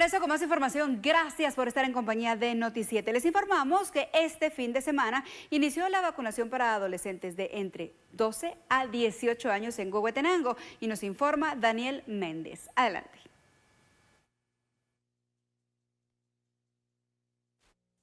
regreso con más información. Gracias por estar en compañía de Noti7. Les informamos que este fin de semana inició la vacunación para adolescentes de entre 12 a 18 años en Huehuetenango y nos informa Daniel Méndez. Adelante.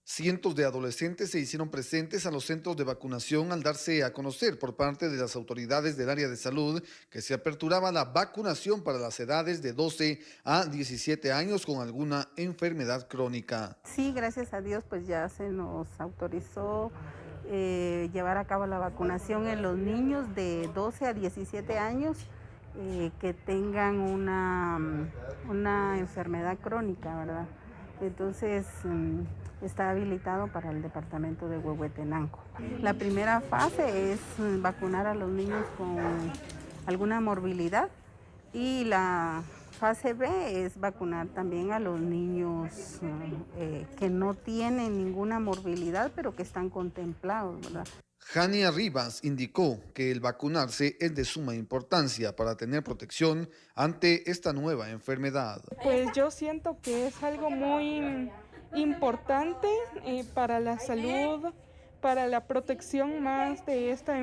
Cientos de adolescentes se hicieron presentes a los centros de vacunación al darse a conocer por parte de las autoridades del área de salud que se aperturaba la vacunación para las edades de 12 a 17 años con alguna enfermedad crónica. Sí, gracias a Dios, pues ya se nos autorizó llevar a cabo la vacunación en los niños de 12 a 17 años que tengan una enfermedad crónica, ¿verdad? Entonces está habilitado para el departamento de Huehuetenango. La primera fase es vacunar a los niños con alguna morbilidad y la fase B es vacunar también a los niños que no tienen ninguna morbilidad pero que están contemplados, ¿verdad? Jania Rivas indicó que el vacunarse es de suma importancia para tener protección ante esta nueva enfermedad. Pues yo siento que es algo muy importante para la salud, para la protección más de esta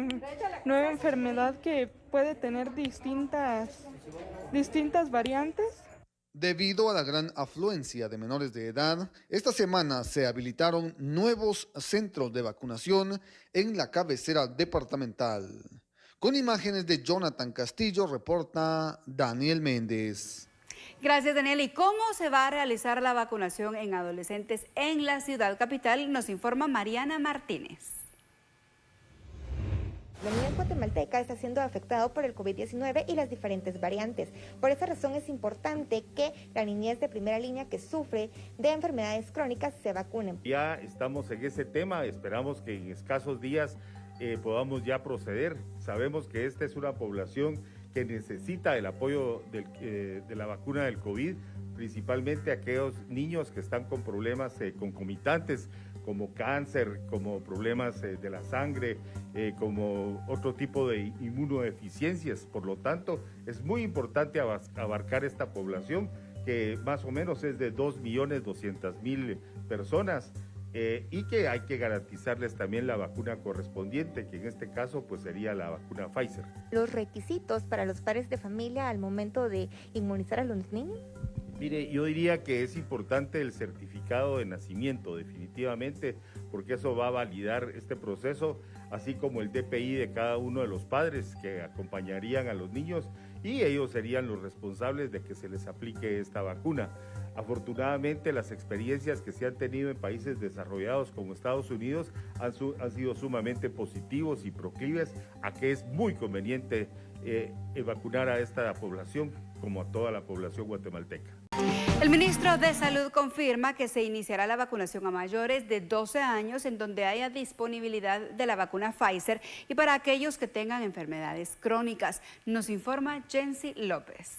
nueva enfermedad que puede tener distintas variantes. Debido a la gran afluencia de menores de edad, esta semana se habilitaron nuevos centros de vacunación en la cabecera departamental. Con imágenes de Jonathan Castillo, reporta Daniel Méndez. Gracias, Daniel. ¿Y cómo se va a realizar la vacunación en adolescentes en la ciudad capital? Nos informa Mariana Martínez. La niñez guatemalteca está siendo afectado por el COVID-19 y las diferentes variantes. Por esa razón es importante que la niñez de primera línea que sufre de enfermedades crónicas se vacunen. Ya estamos en ese tema, esperamos que en escasos días podamos ya proceder. Sabemos que esta es una población que necesita el apoyo de la vacuna del COVID, principalmente aquellos niños que están con problemas concomitantes, como cáncer, como problemas de la sangre, como otro tipo de inmunodeficiencias. Por lo tanto, es muy importante abarcar esta población, que más o menos es de 2.200.000 personas, y que hay que garantizarles también la vacuna correspondiente, que en este caso pues sería la vacuna Pfizer. ¿Los requisitos para los padres de familia al momento de inmunizar a los niños? Mire, yo diría que es importante el certificado de nacimiento, definitivamente, porque eso va a validar este proceso, así como el DPI de cada uno de los padres que acompañarían a los niños, y ellos serían los responsables de que se les aplique esta vacuna. Afortunadamente, las experiencias que se han tenido en países desarrollados como Estados Unidos han sido sumamente positivos y proclives a que es muy conveniente vacunar a esta población como a toda la población guatemalteca. El ministro de Salud confirma que se iniciará la vacunación a mayores de 12 años en donde haya disponibilidad de la vacuna Pfizer y para aquellos que tengan enfermedades crónicas. Nos informa Jency López.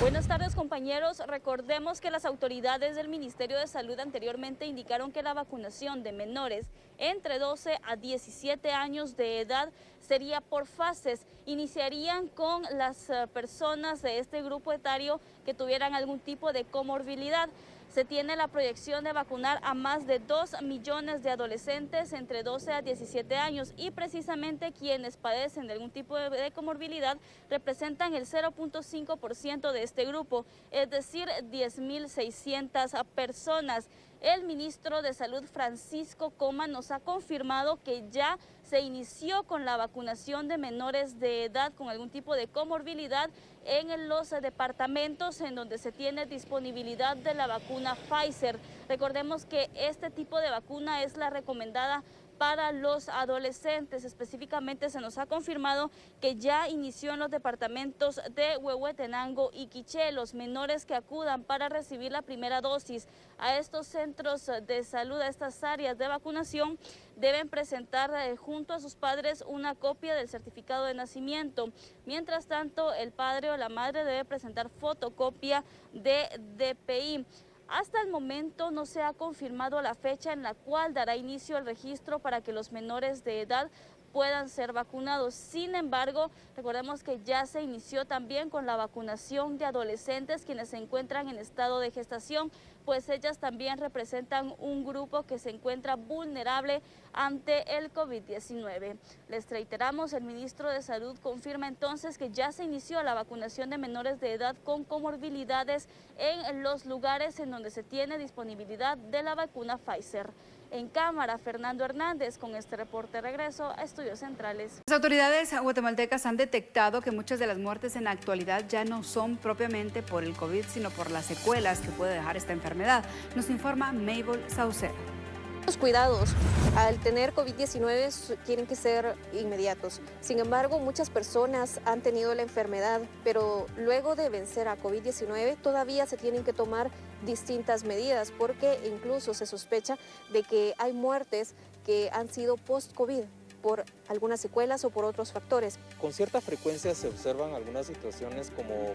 Buenas tardes, compañeros. Recordemos que las autoridades del Ministerio de Salud anteriormente indicaron que la vacunación de menores entre 12 a 17 años de edad sería por fases. Iniciarían con las personas de este grupo etario que tuvieran algún tipo de comorbilidad. Se tiene la proyección de vacunar a más de 2 millones de adolescentes entre 12 a 17 años y precisamente quienes padecen de algún tipo de comorbilidad representan el 0.5% de este grupo, es decir, 10.600 personas. El ministro de Salud, Francisco Coma, nos ha confirmado que ya se inició con la vacunación de menores de edad con algún tipo de comorbilidad en los departamentos en donde se tiene disponibilidad de la vacuna Pfizer. Recordemos que este tipo de vacuna es la recomendada para los adolescentes. Específicamente se nos ha confirmado que ya inició en los departamentos de Huehuetenango y Quiché. Los menores que acudan para recibir la primera dosis a estos centros de salud, a estas áreas de vacunación, deben presentar junto a sus padres una copia del certificado de nacimiento. Mientras tanto, el padre o la madre debe presentar fotocopia de DPI. Hasta el momento no se ha confirmado la fecha en la cual dará inicio el registro para que los menores de edad puedan ser vacunados. Sin embargo, recordemos que ya se inició también con la vacunación de adolescentes quienes se encuentran en estado de gestación, pues ellas también representan un grupo que se encuentra vulnerable ante el COVID-19. Les reiteramos, el ministro de Salud confirma entonces que ya se inició la vacunación de menores de edad con comorbilidades en los lugares en donde se tiene disponibilidad de la vacuna Pfizer. En cámara, Fernando Hernández, con este reporte regreso a Estudios Centrales. Las autoridades guatemaltecas han detectado que muchas de las muertes en la actualidad ya no son propiamente por el COVID, sino por las secuelas que puede dejar esta enfermedad. Nos informa Mabel Saucedo. Los cuidados al tener COVID-19 tienen que ser inmediatos. Sin embargo, muchas personas han tenido la enfermedad, pero luego de vencer a COVID-19 todavía se tienen que tomar distintas medidas porque incluso se sospecha de que hay muertes que han sido post-COVID por algunas secuelas o por otros factores. Con cierta frecuencia se observan algunas situaciones como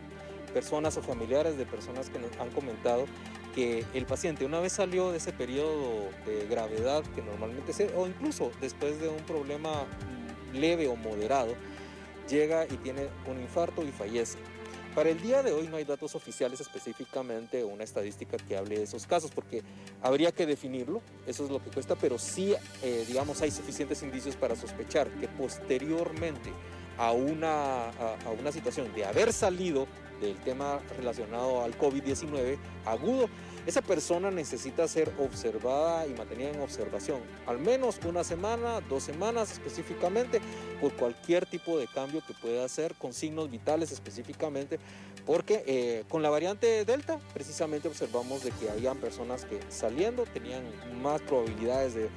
personas o familiares de personas que nos han comentado que el paciente una vez salió de ese periodo de gravedad que normalmente se, o incluso después de un problema leve o moderado, llega y tiene un infarto y fallece. Para el día de hoy no hay datos oficiales específicamente o una estadística que hable de esos casos, porque habría que definirlo, eso es lo que cuesta, pero sí, digamos, hay suficientes indicios para sospechar que posteriormente a una situación de haber salido del tema relacionado al COVID-19 agudo, esa persona necesita ser observada y mantenida en observación, al menos una semana, 2 semanas específicamente, por cualquier tipo de cambio que pueda hacer, con signos vitales específicamente, porque con la variante Delta precisamente observamos de que habían personas que saliendo tenían más probabilidades de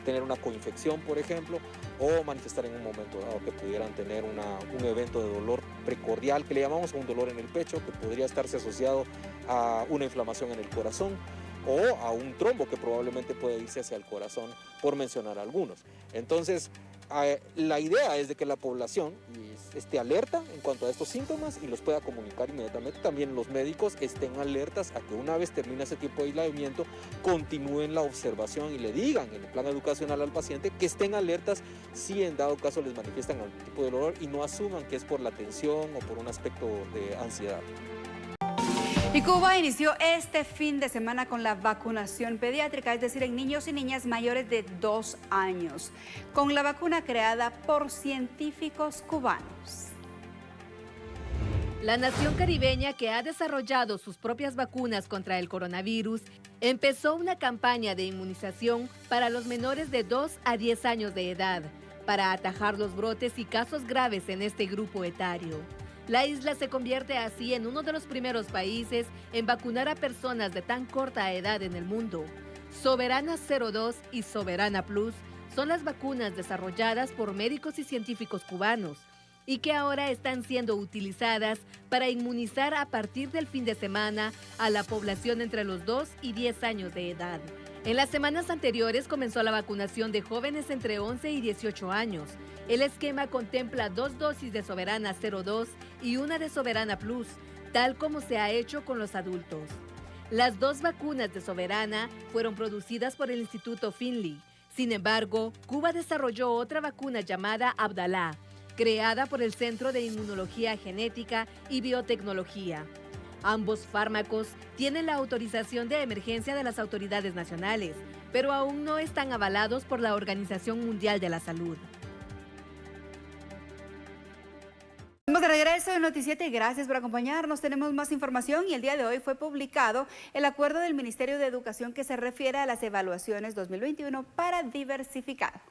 tener una coinfección, por ejemplo, o manifestar en un momento dado que pudieran tener un evento de dolor precordial, que le llamamos un dolor en el pecho, que podría estarse asociado a una inflamación en el corazón o a un trombo que probablemente puede irse hacia el corazón, por mencionar algunos. Entonces, la idea es de que la población esté alerta en cuanto a estos síntomas y los pueda comunicar inmediatamente. También los médicos estén alertas a que una vez termine ese tiempo de aislamiento, continúen la observación y le digan en el plan educacional al paciente que estén alertas si en dado caso les manifiestan algún tipo de dolor y no asuman que es por la tensión o por un aspecto de ansiedad. Y Cuba inició este fin de semana con la vacunación pediátrica, es decir, en niños y niñas mayores de 2 años, con la vacuna creada por científicos cubanos. La nación caribeña, que ha desarrollado sus propias vacunas contra el coronavirus, empezó una campaña de inmunización para los menores de 2 a 10 años de edad, para atajar los brotes y casos graves en este grupo etario. La isla se convierte así en uno de los primeros países en vacunar a personas de tan corta edad en el mundo. Soberana 02 y Soberana Plus son las vacunas desarrolladas por médicos y científicos cubanos y que ahora están siendo utilizadas para inmunizar a partir del fin de semana a la población entre los 2 y 10 años de edad. En las semanas anteriores comenzó la vacunación de jóvenes entre 11 y 18 años. El esquema contempla 2 dosis de Soberana 02 y una de Soberana Plus, tal como se ha hecho con los adultos. Las 2 vacunas de Soberana fueron producidas por el Instituto Finley. Sin embargo, Cuba desarrolló otra vacuna llamada Abdalá, creada por el Centro de Inmunología Genética y Biotecnología. Ambos fármacos tienen la autorización de emergencia de las autoridades nacionales, pero aún no están avalados por la Organización Mundial de la Salud. Estamos de regreso en Noti7 y gracias por acompañarnos. Tenemos más información y el día de hoy fue publicado el acuerdo del Ministerio de Educación que se refiere a las evaluaciones 2021 para diversificar.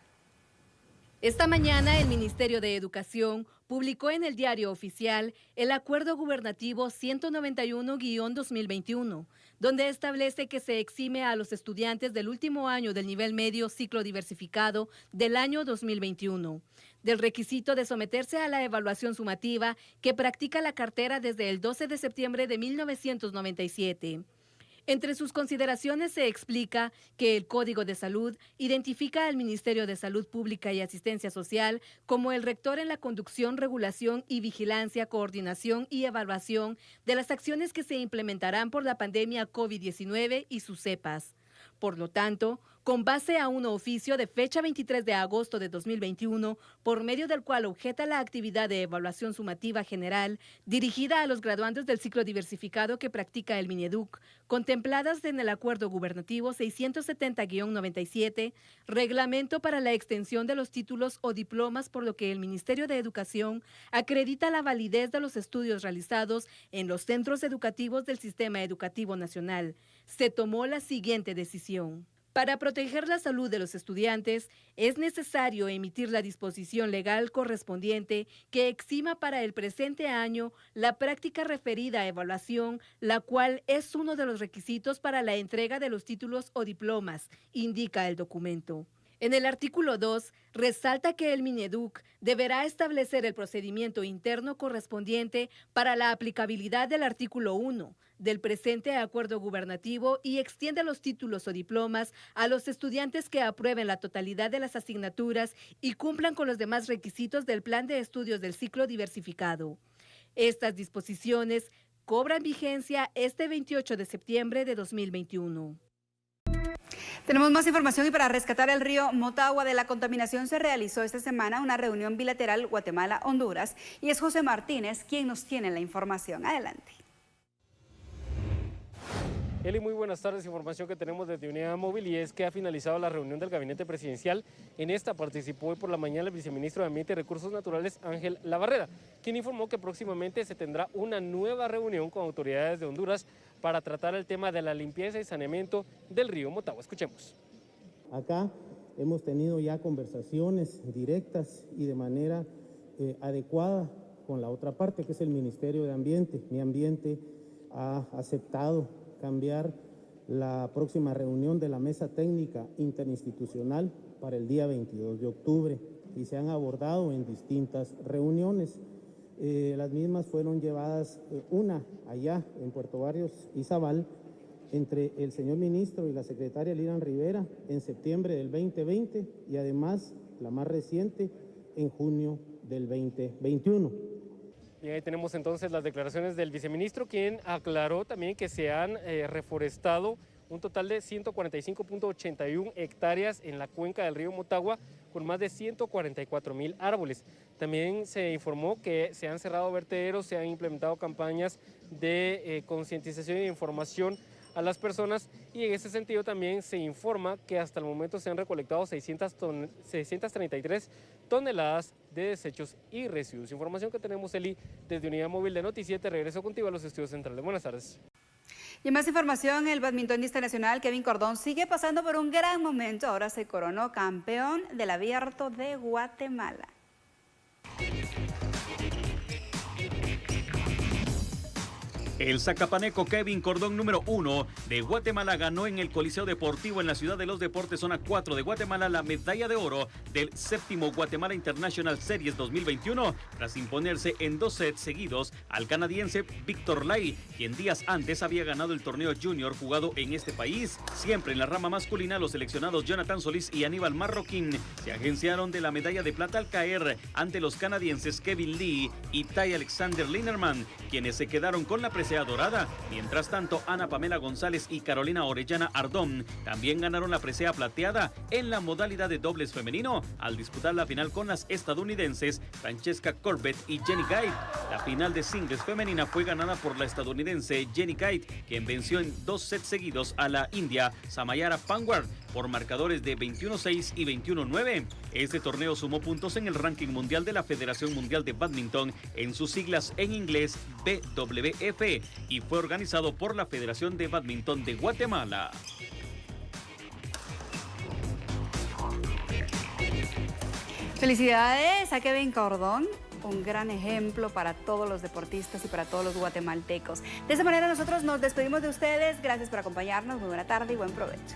Esta mañana el Ministerio de Educación publicó en el Diario Oficial el Acuerdo Gubernativo 191-2021, donde establece que se exime a los estudiantes del último año del nivel medio ciclo diversificado del año 2021, del requisito de someterse a la evaluación sumativa que practica la cartera desde el 12 de septiembre de 1997. Entre sus consideraciones se explica que el Código de Salud identifica al Ministerio de Salud Pública y Asistencia Social como el rector en la conducción, regulación y vigilancia, coordinación y evaluación de las acciones que se implementarán por la pandemia COVID-19 y sus cepas. Por lo tanto, con base a un oficio de fecha 23 de agosto de 2021, por medio del cual objeta la actividad de evaluación sumativa general dirigida a los graduandos del ciclo diversificado que practica el Mineduc, contempladas en el Acuerdo Gubernativo 670-97, reglamento para la extensión de los títulos o diplomas, por lo que el Ministerio de Educación acredita la validez de los estudios realizados en los centros educativos del Sistema Educativo Nacional. Se tomó la siguiente decisión. Para proteger la salud de los estudiantes, es necesario emitir la disposición legal correspondiente que exima para el presente año la práctica referida a evaluación, la cual es uno de los requisitos para la entrega de los títulos o diplomas, indica el documento. En el artículo 2, resalta que el Mineduc deberá establecer el procedimiento interno correspondiente para la aplicabilidad del artículo 1 del presente acuerdo gubernativo y extiende los títulos o diplomas a los estudiantes que aprueben la totalidad de las asignaturas y cumplan con los demás requisitos del plan de estudios del ciclo diversificado. Estas disposiciones cobran vigencia este 28 de septiembre de 2021. Tenemos más información y para rescatar el río Motagua de la contaminación se realizó esta semana una reunión bilateral Guatemala-Honduras y es José Martínez quien nos tiene la información. Adelante. Eli, muy buenas tardes. Información que tenemos desde Unidad Móvil y es que ha finalizado la reunión del Gabinete Presidencial. En esta participó hoy por la mañana el viceministro de Ambiente y Recursos Naturales, Ángel Labarrera, quien informó que próximamente se tendrá una nueva reunión con autoridades de Honduras para tratar el tema de la limpieza y saneamiento del río Motagua. Escuchemos. Acá hemos tenido ya conversaciones directas y de manera adecuada con la otra parte, que es el Ministerio de Ambiente. Mi Ambiente ha aceptado cambiar la próxima reunión de la Mesa Técnica Interinstitucional para el día 22 de octubre y se han abordado en distintas reuniones. Las mismas fueron llevadas, una allá en Puerto Barrios, Izabal, entre el señor ministro y la secretaria Liran Rivera en septiembre del 2020 y además la más reciente en junio del 2021. Bien, ahí tenemos entonces las declaraciones del viceministro, quien aclaró también que se han reforestado un total de 145.81 hectáreas en la cuenca del río Motagua, con más de 144.000 árboles. También se informó que se han cerrado vertederos, se han implementado campañas de concientización e información a las personas y en ese sentido también se informa que hasta el momento se han recolectado 633 toneladas de desechos y residuos. Información que tenemos, Eli, desde Unidad Móvil de Noti7. Regreso contigo a los estudios centrales. Buenas tardes. Y más información, el badmintonista nacional Kevin Cordón sigue pasando por un gran momento. Ahora se coronó campeón del Abierto de Guatemala. El zacapaneco Kevin Cordón, número 1 de Guatemala, ganó en el Coliseo Deportivo en la Ciudad de los Deportes, zona 4 de Guatemala, la medalla de oro del 7º Guatemala International Series 2021, tras imponerse en 2 sets seguidos al canadiense Víctor Lai, quien días antes había ganado el torneo junior jugado en este país. Siempre en la rama masculina, los seleccionados Jonathan Solís y Aníbal Marroquín se agenciaron de la medalla de plata al caer ante los canadienses Kevin Lee y Ty Alexander Linerman, quienes se quedaron con la presea dorada. Mientras tanto, Ana Pamela González y Carolina Orellana Ardón también ganaron la presea plateada en la modalidad de dobles femenino al disputar la final con las estadounidenses Francesca Corbett y Jenny Guide. La final de singles femenina fue ganada por la estadounidense Jenny Guide, quien venció en 2 sets seguidos a la india Samayara Panwar por marcadores de 21-6 y 21-9. Este torneo sumó puntos en el ranking mundial de la Federación Mundial de Badminton, en sus siglas en inglés BWF, y fue organizado por la Federación de Badminton de Guatemala. Felicidades a Kevin Cordón, un gran ejemplo para todos los deportistas y para todos los guatemaltecos. De esa manera nosotros nos despedimos de ustedes. Gracias por acompañarnos, muy buena tarde y buen provecho.